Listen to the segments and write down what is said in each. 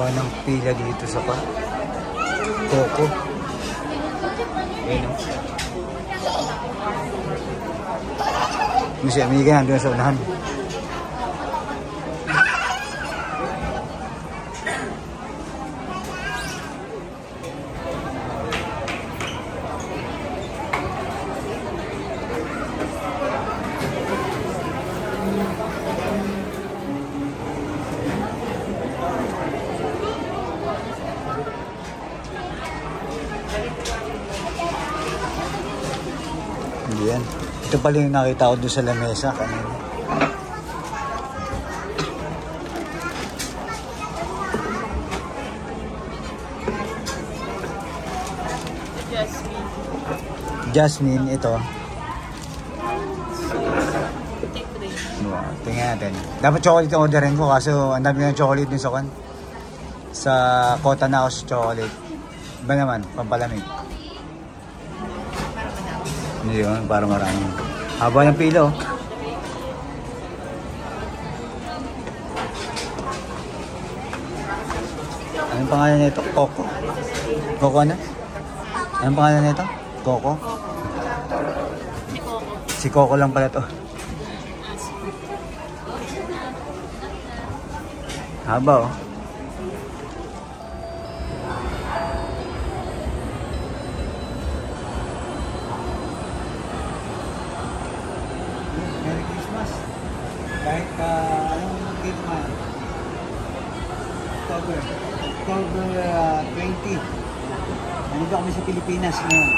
Haba ng pila dito sa Coco. Ayun o. Masya, may ganyan doon sa unahan. Yan. Ito pala yung nakita ko doon sa lamesa kanina. Jasmine, ito. Tingnan natin. Dapat chocolate ang orderin ko kaso ang dami ng chocolate din sa Kota Naos chocolate. Iba naman, pampalamig. Yun, para marami. Haba ng pila, oh. Anong pangalan nito? Coco? Coco ano? Anong pangalan nito? Coco? Si Coco lang pala to. Haba, oh. Kahit anong date man? October 20. Nandito kami sa Pilipinas ngayon.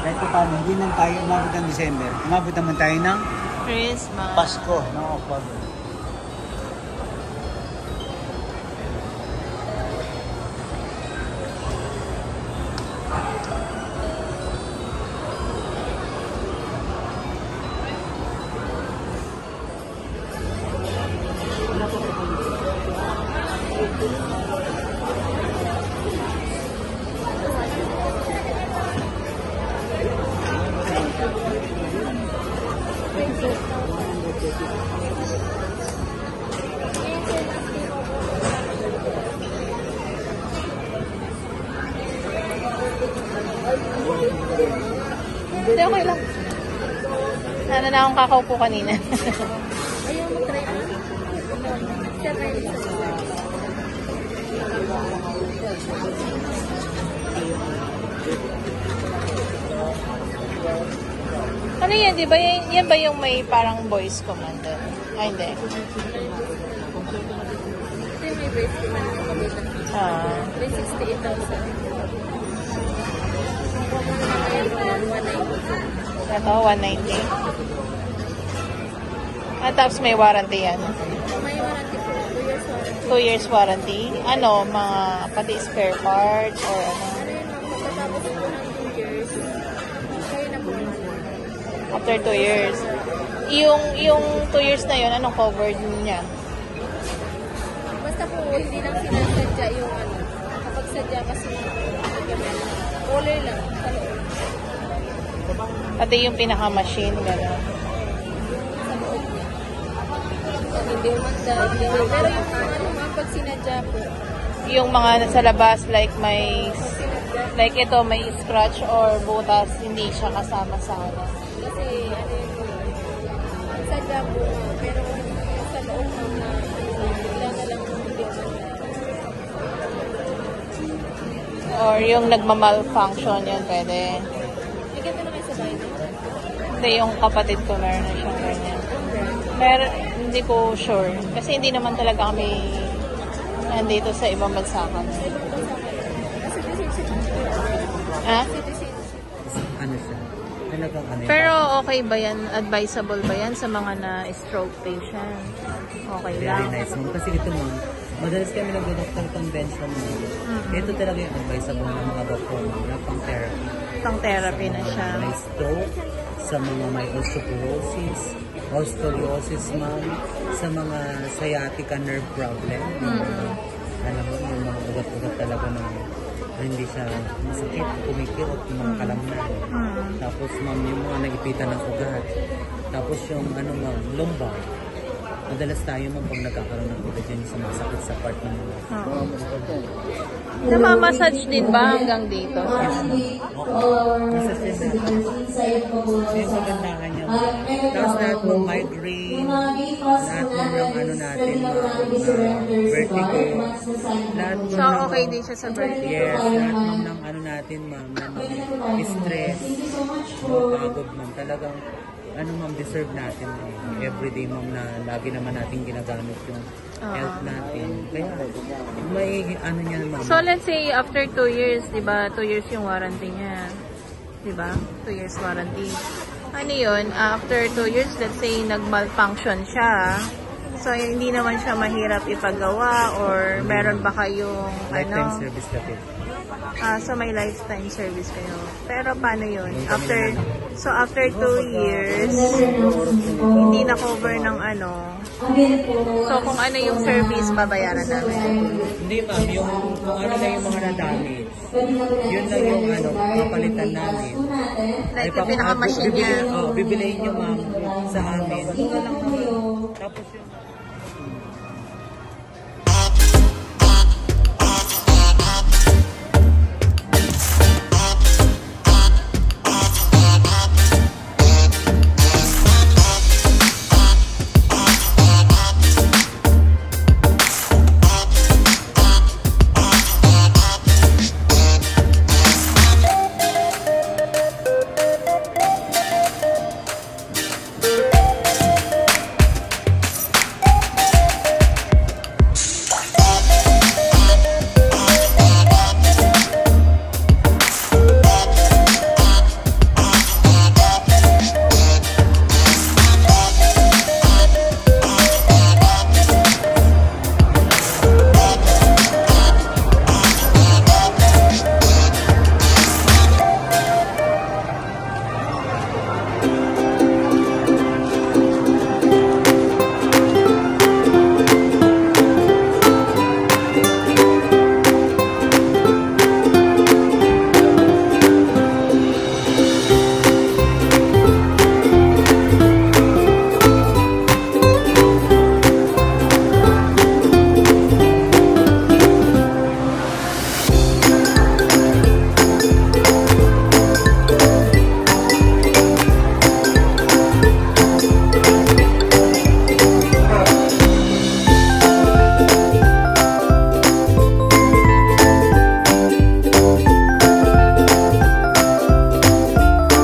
Kahit pa paano, hindi lang tayo umabot ng December. Umabot naman tayo ng Christmas. Pasko ng October. Hindi, okay lang. Sana na akong kakaupo kanina. Ayaw mo try mo? Ano yan, di ba? Yan ba yung may parang voice command doon? Ay, hindi. Ito yung may voice command na kabitan. May 68,000. Ito, 190. At tapos may warranty yan. May warranty po. 2 years warranty. Ano, mga pati spare parts or ano? Ano yun, pagkatapos po ng 2 years, kayo na po. After 2 years. Yung 2 years na yun, anong covered niya? Basta po, hindi lang sinasadya yung ano. Kapag sadya kasi, color lang. Sa loob. Pati yung pinaka-machine, gano'n. Sa loob niya. Pag hindi umanda, hindi. Pero yung ano, pag sinadya po, Yung mga nasa labas, like like ito, may scratch or butas, hindi siya kasama sa ano. kasi ano yun po, sadya po, pero sa loob ng bigla na lang hindi umanda. Or yung nagmamalfunction, yun pwede. May ganito na kayo sa bahay niyo? Hindi, yung kapatid ko meron na siyang ganyan. Pero hindi ko sure. Kasi hindi naman talaga kami nandito sa ibang bansa kami. Kasi citizen. Ha? Ano siya? Talagang ano Pero okay ba yan? Advisable ba yan sa mga na-stroke patient? Okay Very lang. nice ma'am. Kasi ito ma'am, madalas kami nag-doctor convention ma'am. Ito talaga yung advisable ng mga doktor ma'am na pang therapy. Pang therapy na siya. May stroke, sa mga may osteoporosis ma'am, sa mga sciatica nerve problem. Alam mo, yung mga ugat-ugat talaga na hindi siya masakit, kumikirot, yung mga kalamnan. Tapos ma'am, yung mga nagipitan ng ugat. Tapos yung ano ma'am, lumbar. madalas tayo ma'am pag nagkakaroon ng edad yan sa mga sakit sa part ng Oo. Namamassage din ba hanggang dito? nasa sila. Yung kagandahan niya. Tapos lahat ng migraine, lahat ng ano natin, vertigo, lahat ng So, okay din siya sa birthday. yes, lahat ng ano natin ma'am, ng stress, pagod ma'am, talagang ano ma'am, deserve natin everyday ma'am na lagi naman natin ginagamit yung health natin. Kaya may ano niya ma'am. So, let's say, after 2 years, di ba, 2 years yung warranty niya. Di ba? 2 years warranty. Ano yun? After 2 years, let's say, nag-malfunction siya. So, hindi naman siya mahirap ipagawa or meron ba kayong, Lifetime service natin. So may lifetime service kayo. Pero paano yun? After 2 years, hindi na cover ng ano. So kung ano yung service, babayaran namin. Hindi ma'am, yung kung ano na yung mga na-damage, yun lang yung ano, papalitan namin. Like yung pinaka-machine niya. Bibilihin nyo ma'am sa amin. Tapos yung